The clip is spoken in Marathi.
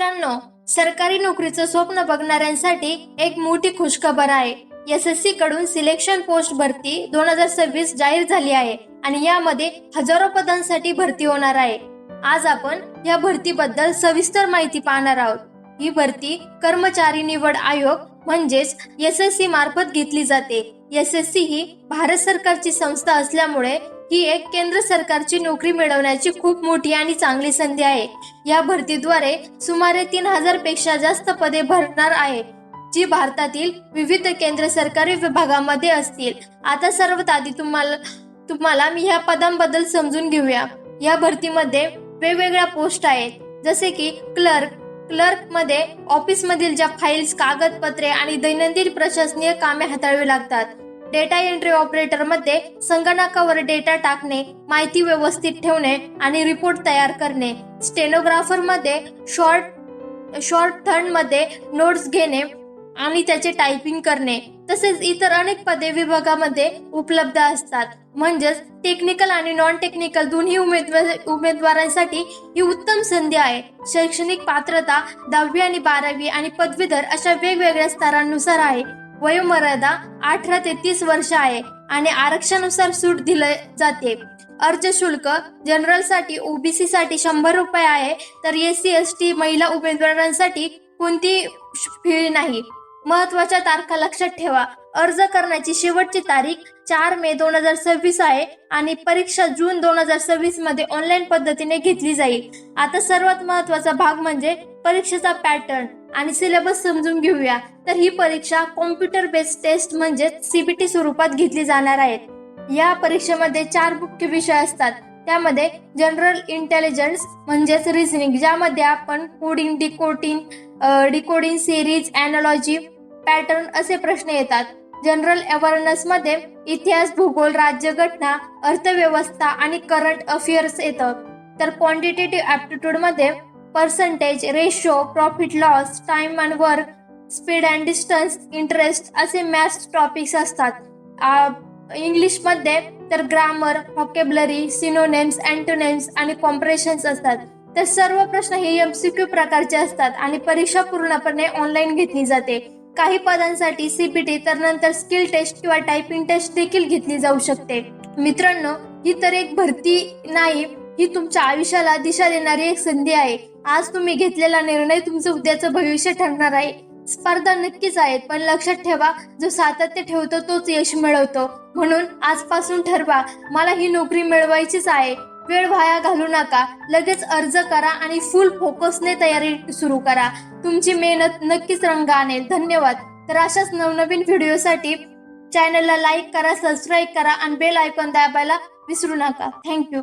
मित्रांनो, सरकारी नोकरीचं स्वप्न बघणाऱ्यांसाठी एक मोठी खुशखबर आहे. SSC कडून सिलेक्शन पोस्ट भरती 2026 जाहीर झाली आहे आणि यामध्ये हजारो पदांसाठी भरती होणार आहे. आज आपण या भरतीबद्दल सविस्तर माहिती पाहणार आहोत. ही भरती कर्मचारी निवड आयोग म्हणजेच SSC मार्फत घेतली जाते. SSC ही भारत सरकारची संस्था असल्यामुळे ही एक केंद्र सरकारची नोकरी मिळवण्याची खूप मोठी आणि चांगली संधी आहे. या भरतीद्वारे सुमारे 3000 पेक्षा जास्त पदे भरणार आहे, जी भारतातील विविध केंद्र सरकारी विभागामध्ये असतील. आता सर्वात आधी तुम्हाला मी ह्या पदांबद्दल समजून घेऊया. या भरतीमध्ये वेगवेगळ्या पोस्ट आहेत, जसे की क्लर्क मध्ये ऑफिस मधील ज्या फाईल्स, कागदपत्रे आणि दैनंदिन प्रशासकीय कामे हाताळावी लागतात. डेटा एंट्री ऑपरेटर मध्ये संगणकावर डेटा टाकणे, माहिती व्यवस्थित ठेवणे आणि रिपोर्ट तयार करणे. स्टेनोग्राफर मध्ये शॉर्ट थंड मध्ये नोट्स घेणे आणि त्याचे टायपिंग करणे. तसेच इतर अनेक पदे विभागामध्ये उपलब्ध असतात. म्हणजेच टेक्निकल आणि नॉन टेक्निकल दोन्ही उमेदवारांसाठी ही उत्तम संधी आहे. शैक्षणिक पात्रता 10वी आणि 12वी आणि पदवीधर अशा वेगवेगळ्या स्तरांनुसार आहे. वयोमर्यादा 18 ते 30 वर्ष आहे आणि आरक्षणानुसार सूट दिली जाते. अर्ज शुल्क जनरल साठी, OBC साठी 100 रुपये आहे, तर SC ST महिला उमेदवारांसाठी कोणती फी नाही. महत्वाच्या तारखा लक्षात ठेवा. अर्ज करण्याची शेवटची तारीख 4 मे 2026 आहे आणि परीक्षा जून 2026 मध्ये ऑनलाईन पद्धतीने घेतली जाईल. आता सर्वात महत्वाचा भाग म्हणजे परीक्षेचा पॅटर्न आणि सिलेबस समजून घेऊया. तर ही परीक्षा कॉम्प्युटर बेस्ड टेस्ट म्हणजे CBT स्वरूपात घेतली जाणार आहे. या परीक्षेमध्ये 4 मुख्य विषय असतात. त्यामध्ये जनरल इंटेलिजन्स म्हणजेच रिझनिंग, ज्यामध्ये आपण coding, decoding, series, analogy, pattern असे प्रश्न येतात. जनरल अवेअरनेस मध्ये इतिहास, भूगोल, राज्यघटना, अर्थव्यवस्था आणि करंट अफेअर्स येतं. तर क्वांटिटेटिव्ह ऍप्टिट्यूड मध्ये percentage, ratio, profit loss, time and work, speed and distance, interest असे मॅथ्स टॉपिक्स असतात. इंग्लिश मध्ये तर ग्रामर, व्होकॅब्युलरी, सिनोनिम्स, अँटोनिम्स आणि कॉम्प्रेशन्स असतात. तर सर्व प्रश्न हे MCQ प्रकारचे असतात आणि परीक्षा पूर्णपणे ऑनलाईन घेतली जाते. काही पदांसाठी CBT तर नंतर स्किल टेस्ट किंवा टायपिंग टेस्ट देखील घेतली जाऊ शकते. मित्रांनो, ही तर एक भरती नाही, ही तुमच्या आयुष्याला दिशा देणारी एक संधी आहे. आज तुम्ही घेतलेला निर्णय तुमचं उद्याचं भविष्य ठरणार आहे. स्पर्धा नक्कीच आहेत, पण लक्षात ठेवा, जो सातत्य ठेवतो तोच यश मिळवतो. म्हणून आजपासून ठरवा, मला ही नोकरी मिळवायचीच आहे. वेळ वाया घालू नका. लगेच अर्ज करा आणि फुल फोकसने तयारी सुरू करा. तुमची मेहनत नक्कीच रंग आणेल. धन्यवाद. तर अशाच नवनवीन व्हिडिओसाठी चॅनलला लाईक करा, सबस्क्राईब करा आणि बेल आयकॉन दाबायला विसरू नका. थँक्यू.